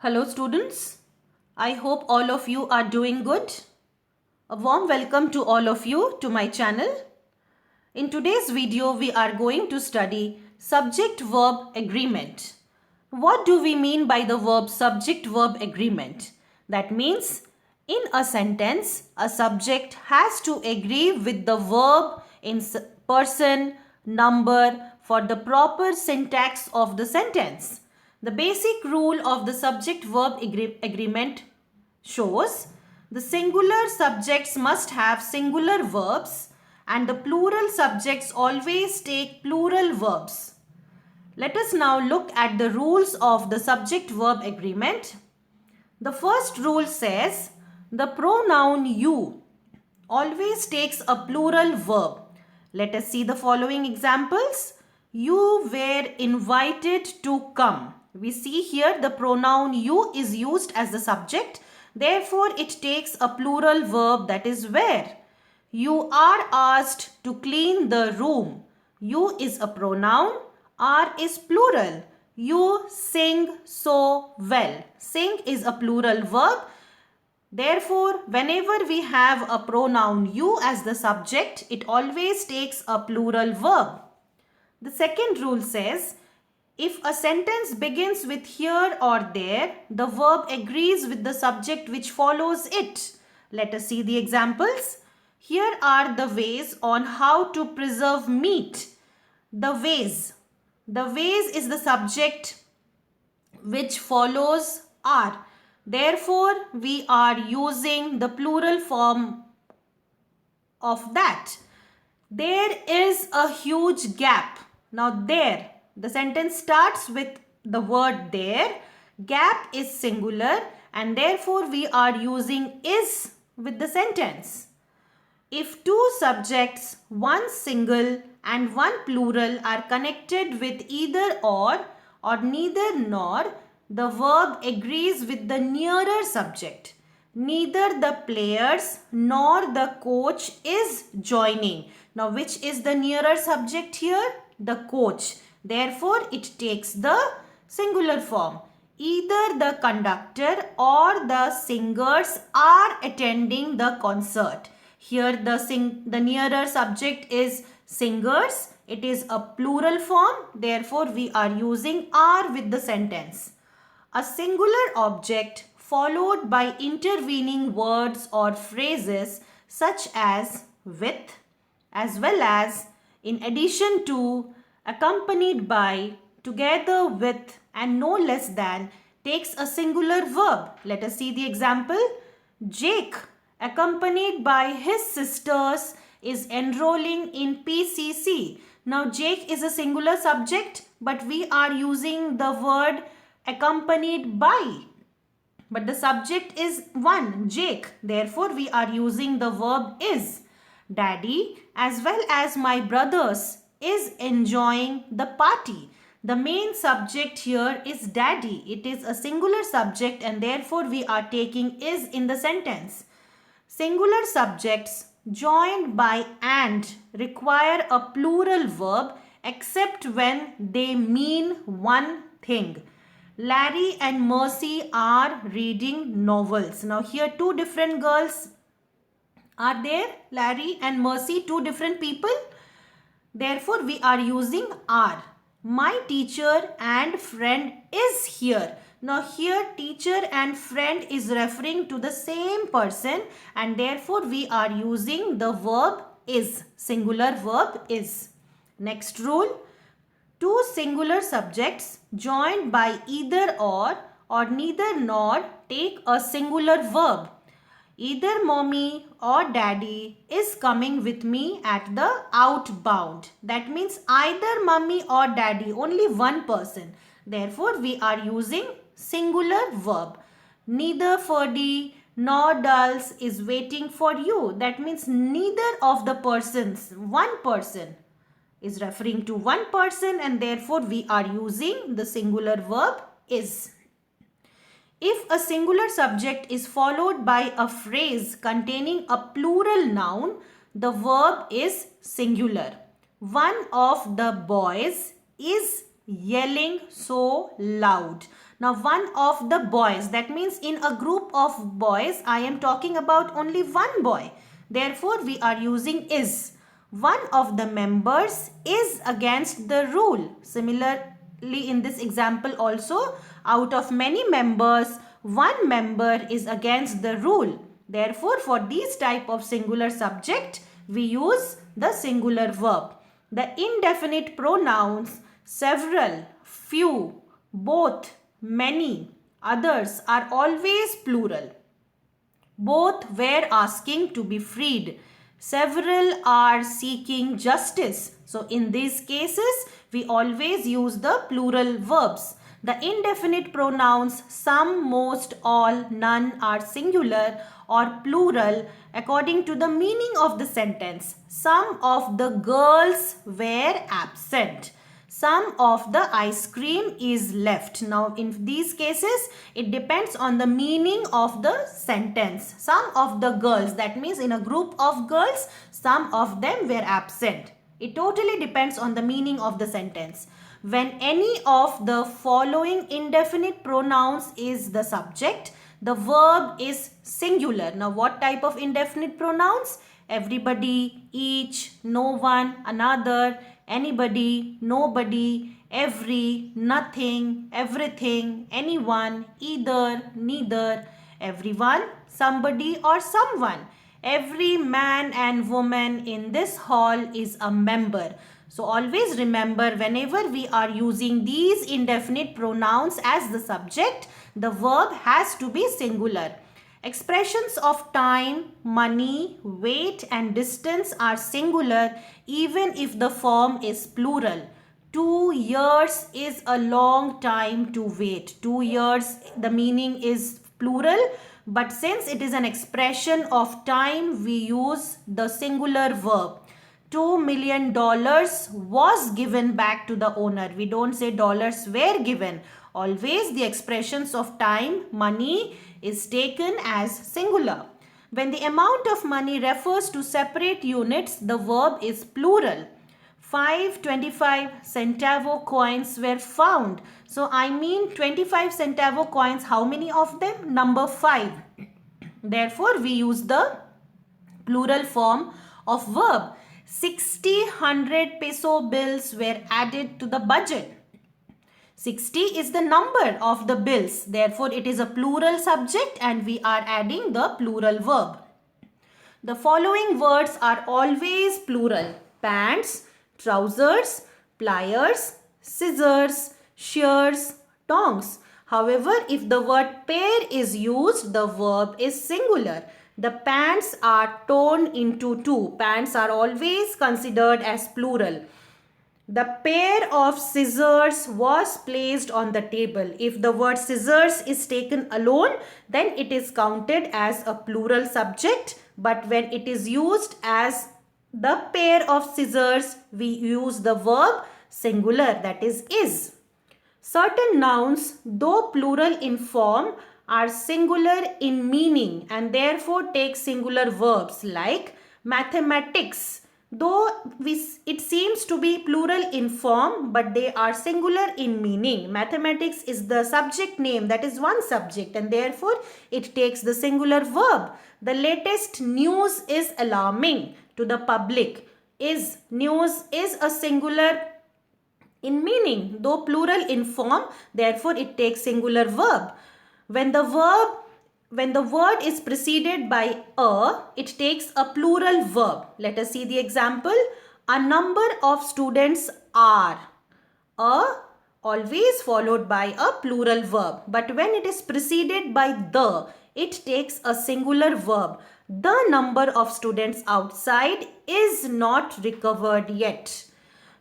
Hello students, I hope all of you are doing good. A warm welcome to all of you to my channel. In today's video, we are going to study subject-verb agreement. What do we mean by the verb subject-verb agreement? That means in a sentence, a subject has to agree with the verb in person, number for the proper syntax of the sentence. The basic rule of the subject-verb agreement shows the singular subjects must have singular verbs and the plural subjects always take plural verbs. Let us now look at the rules of the subject-verb agreement. The first rule says the pronoun you always takes a plural verb. Let us see the following examples. You were invited to come. We see here the pronoun you is used as the subject. Therefore, it takes a plural verb, that is were. You are asked to clean the room. You is a pronoun. Are is plural. You sing so well. Sing is a plural verb. Therefore, whenever we have a pronoun you as the subject, it always takes a plural verb. The second rule says, if a sentence begins with here or there, the verb agrees with the subject which follows it. Let us see the examples. Here are the ways on how to preserve meat. The ways. The ways is the subject which follows are. Therefore, we are using the plural form of that. There is a huge gap. Now there, the sentence starts with the word there. Gap is singular and therefore we are using is with the sentence. If two subjects, one single and one plural are connected with either or neither nor, the verb agrees with the nearer subject. Neither the players nor the coach is joining. Now, which is the nearer subject here? The coach. Therefore, it takes the singular form. Either the conductor or the singers are attending the concert. Here the nearer subject is singers. It is a plural form. Therefore, we are using are with the sentence. A singular object followed by intervening words or phrases such as with, as well as, in addition to, accompanied by, together with, and no less than takes a singular verb. Let us see the example. Jake, accompanied by his sisters, is enrolling in PCC. Now, Jake is a singular subject, but we are using the word accompanied by. But the subject is one, Jake. Therefore, we are using the verb is. Daddy, as well as my brothers, is enjoying the party. The main subject here is daddy. It is a singular subject and therefore we are taking is in the sentence. Singular subjects joined by and require a plural verb except when they mean one thing. Larry and Mercy are reading novels. Now here two different girls are there. Larry and Mercy, two different people. Therefore, we are using are. My teacher and friend is here. Now here teacher and friend is referring to the same person and therefore we are using the verb is. Singular verb is. Next rule. Two singular subjects joined by either or neither nor take a singular verb. Either mommy or daddy is coming with me at the outbound. That means either mommy or daddy, only one person. Therefore, we are using singular verb. Neither Ferdy nor Dulce is waiting for you. That means neither of the persons, one person is referring to one person and therefore we are using the singular verb is. If a singular subject is followed by a phrase containing a plural noun, the verb is singular. One of the boys is yelling so loud. Now one of the boys, that means in a group of boys, I am talking about only one boy. Therefore, we are using is. One of the members is against the rule. Similarly, in this example also, out of many members, one member is against the rule. Therefore, for these type of singular subject, we use the singular verb. The indefinite pronouns several, few, both, many, others are always plural. Both were asking to be freed. Several are seeking justice. So in these cases, we always use the plural verbs. The indefinite pronouns some, most, all, none are singular or plural according to the meaning of the sentence. Some of the girls were absent. Some of the ice cream is left. Now in these cases, it depends on the meaning of the sentence. Some of the girls, that means in a group of girls, some of them were absent. It totally depends on the meaning of the sentence. When any of the following indefinite pronouns is the subject, the verb is singular. Now what type of indefinite pronouns? Everybody, each, no one, another, anybody, nobody, every, nothing, everything, anyone, either, neither, everyone, somebody or someone. Every man and woman in this hall is a member. So always remember, whenever we are using these indefinite pronouns as the subject, the verb has to be singular. Expressions of time, money, weight and distance are singular even if the form is plural. 2 years is a long time to wait. 2 years, the meaning is plural, but since it is an expression of time, we use the singular verb. $2 million was given back to the owner. We don't say dollars were given. Always the expressions of time, money is taken as singular. When the amount of money refers to separate units, the verb is plural. 5 25 centavo coins were found. So I mean 25 centavo coins, how many of them? Number 5. Therefore, we use the plural form of verb. 60 100 peso bills were added to the budget. 60 is the number of the bills. Therefore, it is a plural subject and we are adding the plural verb. The following words are always plural. Pants, trousers, pliers, scissors, shears, tongs. However, if the word pair is used, the verb is singular. The pants are torn into two. Pants are always considered as plural. The pair of scissors was placed on the table. If the word scissors is taken alone, then it is counted as a plural subject. But when it is used as the pair of scissors, we use the verb singular, that is. Certain nouns, though plural in form, are singular in meaning and therefore take singular verbs like mathematics. Though it seems to be plural in form, but they are singular in meaning. Mathematics is the subject name, that is one subject, and therefore it takes the singular verb. The latest news is alarming to the public. News is a singular in meaning, though plural in form, therefore it takes singular verb. When the word is preceded by a, it takes a plural verb. Let us see the example. A number of students are. A always followed by a plural verb. But when it is preceded by the, it takes a singular verb. The number of students outside is not recovered yet.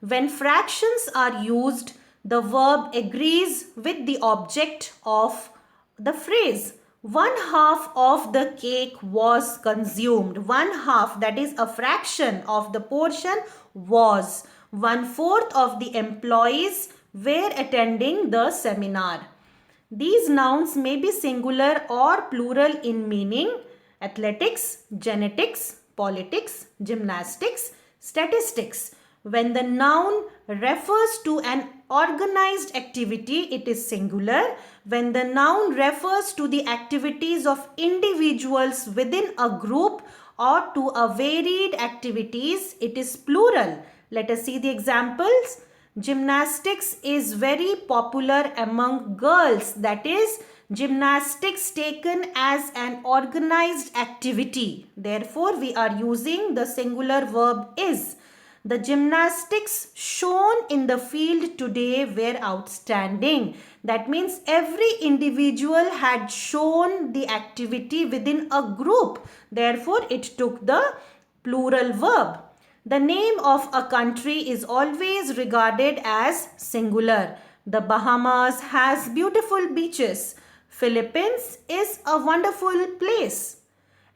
When fractions are used, the verb agrees with the object of the phrase. 1/2 of the cake was consumed. 1/2, that is a fraction of the portion, was. 1/4 of the employees were attending the seminar. These nouns may be singular or plural in meaning. Athletics, genetics, politics, gymnastics, statistics. When the noun refers to an organized activity, it is singular. When the noun refers to the activities of individuals within a group or to a varied activities, it is plural. Let us see the examples. Gymnastics is very popular among girls. That is, gymnastics taken as an organized activity. Therefore, we are using the singular verb is. The gymnastics shown in the field today were outstanding. That means every individual had shown the activity within a group. Therefore, it took the plural verb. The name of a country is always regarded as singular. The Bahamas has beautiful beaches. Philippines is a wonderful place.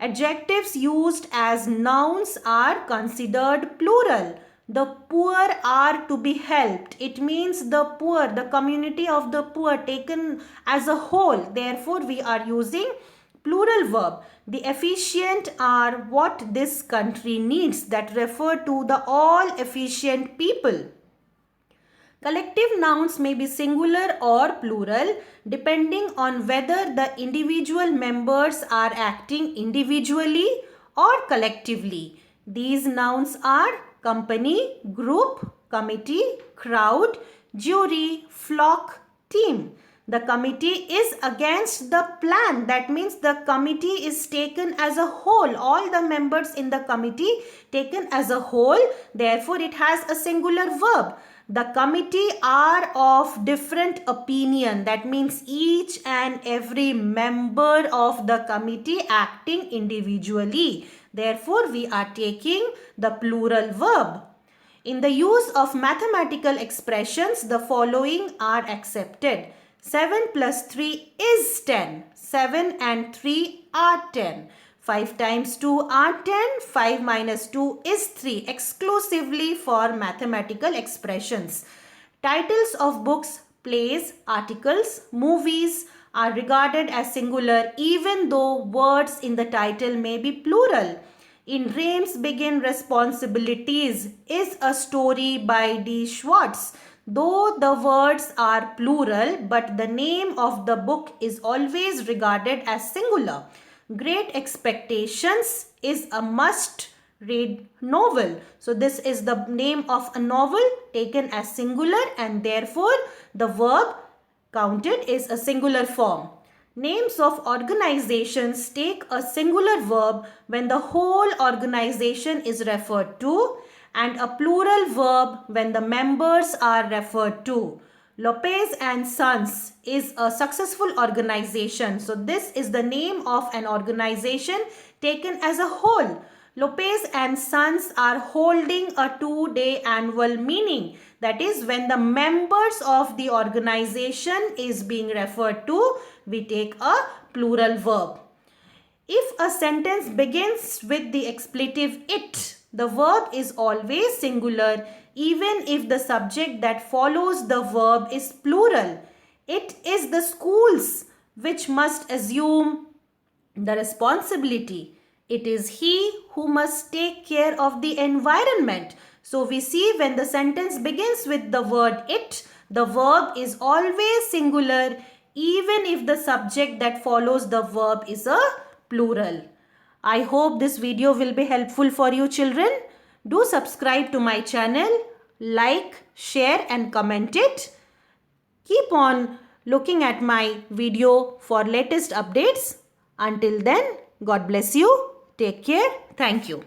Adjectives used as nouns are considered plural. The poor are to be helped. It means the poor, the community of the poor taken as a whole. Therefore, we are using plural verb. The efficient are what this country needs, that refer to the all efficient people. Collective nouns may be singular or plural depending on whether the individual members are acting individually or collectively. These nouns are company, group, committee, crowd, jury, flock, team. The committee is against the plan. That means the committee is taken as a whole. All the members in the committee taken as a whole. Therefore, it has a singular verb. The committee are of different opinion. That means each and every member of the committee acting individually. Therefore, we are taking the plural verb. In the use of mathematical expressions, the following are accepted. 7 plus 3 is 10. 7 and 3 are 10. 5 times 2 are 10. 5 minus 2 is 3. Exclusively for mathematical expressions. Titles of books, plays, articles, movies are regarded as singular even though words in the title may be plural. In Dreams Begin Responsibilities is a story by D. Schwartz. Though the words are plural, but the name of the book is always regarded as singular. Great Expectations is a must-read novel. So this is the name of a novel taken as singular and therefore the verb counted is a singular form. Names of organizations take a singular verb when the whole organization is referred to and a plural verb when the members are referred to. Lopez and Sons is a successful organization. So this is the name of an organization taken as a whole. Lopez and Sons are holding a 2-day annual meeting. That is when the members of the organization is being referred to, we take a plural verb. If a sentence begins with the expletive it, the verb is always singular even if the subject that follows the verb is plural. It is the schools which must assume the responsibility. It is he who must take care of the environment. So we see when the sentence begins with the word it, the verb is always singular even if the subject that follows the verb is a plural. I hope this video will be helpful for you children. Do subscribe to my channel, like, share and comment it. Keep on looking at my video for latest updates. Until then, God bless you. Take care. Thank you.